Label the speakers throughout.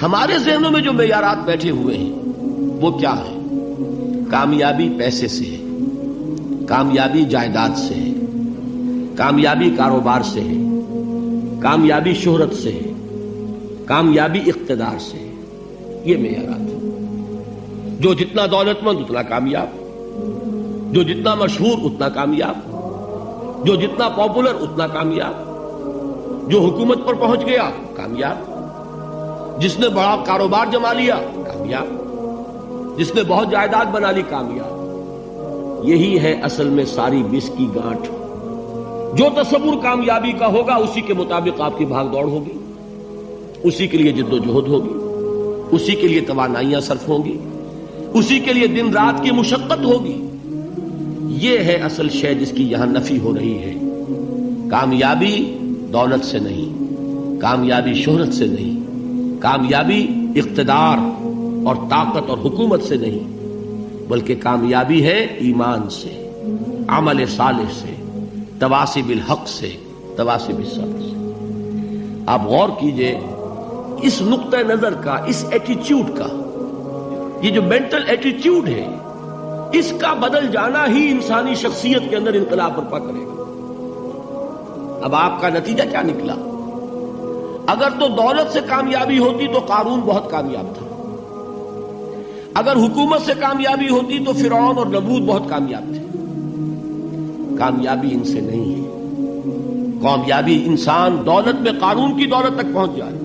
Speaker 1: ہمارے ذہنوں میں جو معیارات بیٹھے ہوئے ہیں وہ کیا ہے؟ کامیابی پیسے سے ہے، کامیابی جائیداد سے ہے، کامیابی کاروبار سے ہے، کامیابی شہرت سے ہے، کامیابی اقتدار سے ہے. یہ معیارات ہیں. جو جتنا دولت مند اتنا کامیاب، جو جتنا مشہور اتنا کامیاب، جو جتنا پاپولر اتنا کامیاب، جو حکومت پر پہنچ گیا کامیاب، جس نے بڑا کاروبار جما لیا کامیاب، جس نے بہت جائیداد بنا لی کامیاب. یہی ہے اصل میں ساری بس کی گانٹھ. جو تصور کامیابی کا ہوگا اسی کے مطابق آپ کی بھاگ دوڑ ہوگی، اسی کے لیے جد و جہد ہوگی، اسی کے لیے توانائیاں صرف ہوں گی، اسی کے لیے دن رات کی مشقت ہوگی. یہ ہے اصل شے جس کی یہاں نفی ہو رہی ہے. کامیابی دولت سے نہیں، کامیابی شہرت سے نہیں، کامیابی اقتدار اور طاقت اور حکومت سے نہیں، بلکہ کامیابی ہے ایمان سے، عمل صالح سے، تواصی بالحق سے، تواصی بالصبر سے. آپ غور کیجئے اس نقطہ نظر کا، اس ایٹیچیوڈ کا، یہ جو مینٹل ایٹیچیوڈ ہے اس کا بدل جانا ہی انسانی شخصیت کے اندر انقلاب برپا کرے گا. اب آپ کا نتیجہ کیا نکلا؟ اگر تو دولت سے کامیابی ہوتی تو قارون بہت کامیاب تھا، اگر حکومت سے کامیابی ہوتی تو فرعون اور نمرود بہت کامیاب تھے. کامیابی ان سے نہیں ہے. کامیابی انسان دولت میں قارون کی دولت تک پہنچ جائے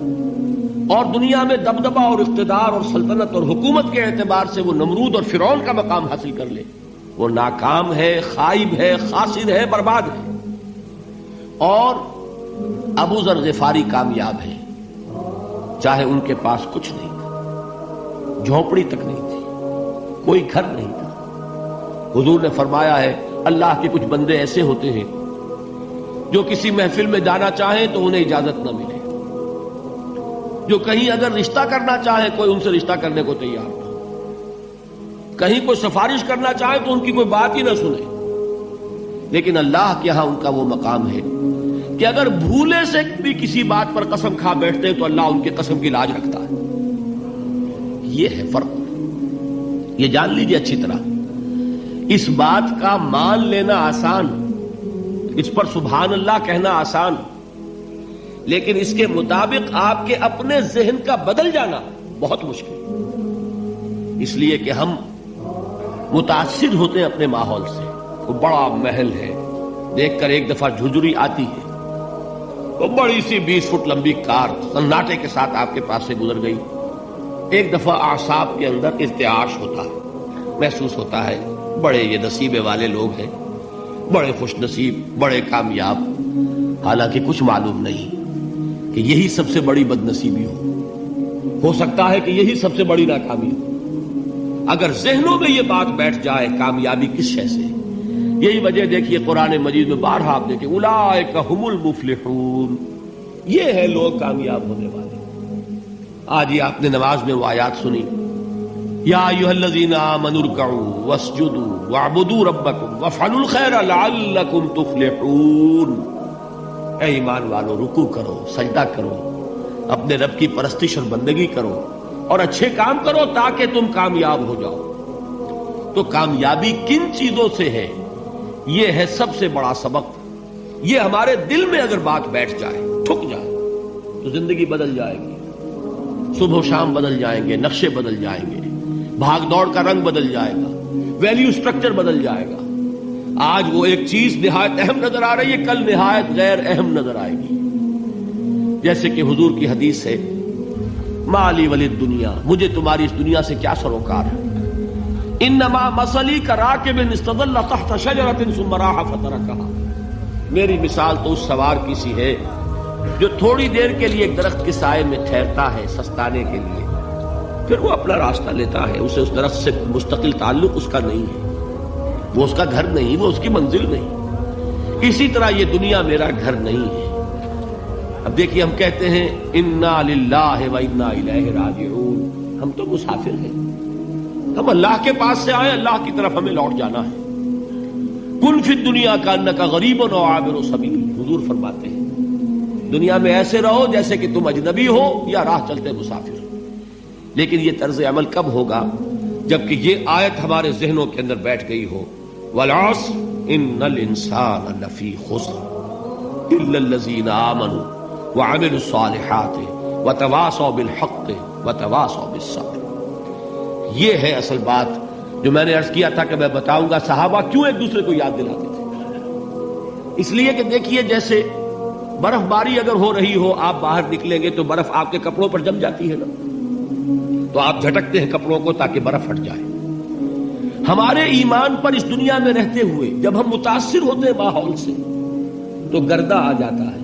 Speaker 1: اور دنیا میں دبدبہ اور اقتدار اور سلطنت اور حکومت کے اعتبار سے وہ نمرود اور فرعون کا مقام حاصل کر لے، وہ ناکام ہے، خائب ہے، خاسر ہے، برباد ہے. اور ابو ذر غفاری کامیاب ہے، چاہے ان کے پاس کچھ نہیں تھا، جھونپڑی تک نہیں تھی، کوئی گھر نہیں تھا. حضور نے فرمایا ہے اللہ کے کچھ بندے ایسے ہوتے ہیں جو کسی محفل میں جانا چاہیں تو انہیں اجازت نہ ملے، جو کہیں اگر رشتہ کرنا چاہے کوئی ان سے رشتہ کرنے کو تیار نہ، کہیں کوئی سفارش کرنا چاہے تو ان کی کوئی بات ہی نہ سنے. لیکن اللہ کے ہاں ان کا وہ مقام ہے کہ اگر بھولے سے بھی کسی بات پر قسم کھا بیٹھتے تو اللہ ان کے قسم کی لاج رکھتا ہے. یہ ہے فرق. یہ جان لیجیے اچھی طرح. اس بات کا مان لینا آسان، اس پر سبحان اللہ کہنا آسان، لیکن اس کے مطابق آپ کے اپنے ذہن کا بدل جانا بہت مشکل. اس لیے کہ ہم متاثر ہوتے ہیں اپنے ماحول سے. وہ بڑا محل ہے، دیکھ کر ایک دفعہ جھجری آتی ہے، وہ بڑی سی 20 فٹ لمبی کار سناٹے کے ساتھ آپ کے پاس سے گزر گئی. ایک دفعہ اعصاب کے اندر ارتعاش ہوتا ہے، محسوس ہوتا ہے بڑے یہ نصیبے والے لوگ ہیں، بڑے خوش نصیب، بڑے کامیاب. حالانکہ کچھ معلوم نہیں کہ یہی سب سے بڑی بد نصیبی ہو سکتا ہے کہ یہی سب سے بڑی ناکامی ہو. اگر ذہنوں میں یہ بات بیٹھ جائے کامیابی کس شے سے. یہی وجہ دیکھیے قرآن مجید میں بارہا آپ دیکھیں اولئک ھم المفلحون، یہ ہے لوگ کامیاب ہونے والے. آج ہی آپ نے نماز میں وہ آیات سنی، یا ایھا الذین آمنوا ارکعوا واسجدوا واعبدوا ربکم وافعلوا الخیر لعلکم تفلحون. اے ایمان والو، رکوع کرو، سجدہ کرو، اپنے رب کی پرستش اور بندگی کرو اور اچھے کام کرو تاکہ تم کامیاب ہو جاؤ. تو کامیابی کن چیزوں سے ہے؟ یہ ہے سب سے بڑا سبق. یہ ہمارے دل میں اگر بات بیٹھ جائے، ٹھک جائے، تو زندگی بدل جائے گی. صبح و شام بدل جائیں گے، نقشے بدل جائیں گے، بھاگ دوڑ کا رنگ بدل جائے گا، ویلیو سٹرکچر بدل جائے گا. آج وہ ایک چیز نہایت اہم نظر آ رہی ہے، کل نہایت غیر اہم نظر آئے گی. جیسے کہ حضور کی حدیث ہے، مالی ولد دنیا، مجھے تمہاری اس دنیا سے کیا سروکار ہے. انما مثلی کراکب استظل تحت شجرۃ ثم راح فترکها. میری مثال تو اس سوار کی سی ہے جو تھوڑی دیر کے لیے ایک درخت کے سائے میں ٹھہرتا ہے سستانے کے لیے، پھر وہ اپنا راستہ لیتا ہے. اسے اس درخت سے مستقل تعلق اس کا نہیں ہے، وہ اس کا گھر نہیں، وہ اس کی منزل نہیں. اسی طرح یہ دنیا میرا گھر نہیں ہے. اب دیکھیے ہم کہتے ہیں انا للہ و انا الیہ راجعون، ہم تو مسافر ہیں، ہم اللہ کے پاس سے آئے، اللہ کی طرف ہمیں لوٹ جانا ہے. کن فی الدنیا کانک غریب و عابر سبیل، حضور فرماتے ہیں دنیا میں ایسے رہو جیسے کہ تم اجنبی ہو یا راہ چلتے مسافر. لیکن یہ طرز عمل کب ہوگا؟ جبکہ یہ آیت ہمارے ذہنوں کے اندر بیٹھ گئی ہو، والعصر ان الانسان لفی خسر الا الذین آمنوا وعملوا الصالحات وتواصوا بالحق وتواصوا بالصبر۔ یہ ہے اصل بات جو میں نے عرض کیا تھا کہ میں بتاؤں گا صحابہ کیوں ایک دوسرے کو یاد دلاتے تھے۔ اس لیے کہ دیکھیے جیسے برف باری اگر ہو رہی ہو، آپ باہر نکلیں گے تو برف آپ کے کپڑوں پر جم جاتی ہے نا، تو آپ جھٹکتے ہیں کپڑوں کو تاکہ برف ہٹ جائے۔ ہمارے ایمان پر اس دنیا میں رہتے ہوئے جب ہم متاثر ہوتے ہیں ماحول سے تو گردہ آ جاتا ہے،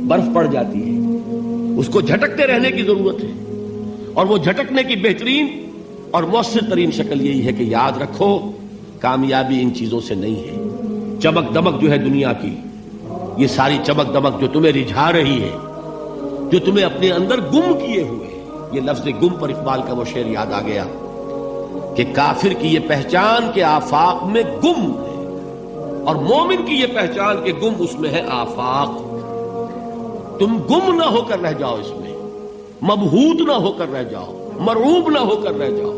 Speaker 1: برف پڑ جاتی ہے، اس کو جھٹکتے رہنے کی ضرورت ہے۔ اور وہ جھٹکنے کی بہترین اور مؤثر ترین شکل یہی ہے کہ یاد رکھو کامیابی ان چیزوں سے نہیں ہے۔ چمک دمک جو ہے دنیا کی، یہ ساری چمک دمک جو تمہیں رجھا رہی ہے، جو تمہیں اپنے اندر گم کیے ہوئے، یہ لفظ گم پر اقبال کا وہ شعر یاد آ گیا کہ کافر کی یہ پہچان کے آفاق میں گم ہے، اور مومن کی یہ پہچان کے گم اس میں ہے آفاق۔ تم گم نہ ہو کر رہ جاؤ، اس میں مبہوت نہ ہو کر رہ جاؤ، مرعوب نہ ہو کر رہ جاؤ،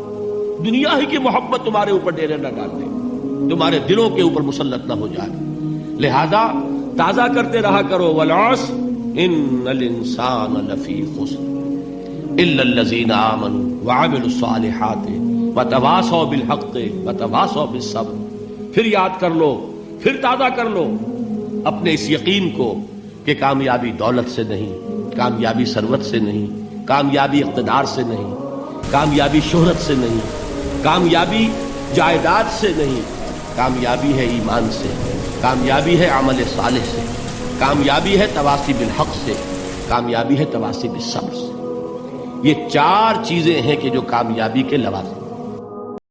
Speaker 1: دنیا ہی کی محبت تمہارے اوپر ڈیرے نہ ڈال دے، تمہارے دلوں کے اوپر مسلط نہ ہو جائے۔ لہذا تازہ کرتے رہا کرو، والعصر ان الانسان لفی خسر الا الذین آمنوا وعملوا الصالحات وتواصوا بالحق وتواصوا بالصبر۔ پھر یاد کر لو، پھر تازہ کر لو اپنے اس یقین کو کہ کامیابی دولت سے نہیں، کامیابی ثروت سے نہیں، کامیابی اقتدار سے نہیں، کامیابی شہرت سے نہیں، کامیابی جائیداد سے نہیں، کامیابی ہے ایمان سے، کامیابی ہے عمل صالح سے، کامیابی ہے تواصی بالحق سے، کامیابی ہے تواصی بالصبر سے۔ یہ چار چیزیں ہیں کہ جو کامیابی کے لوازم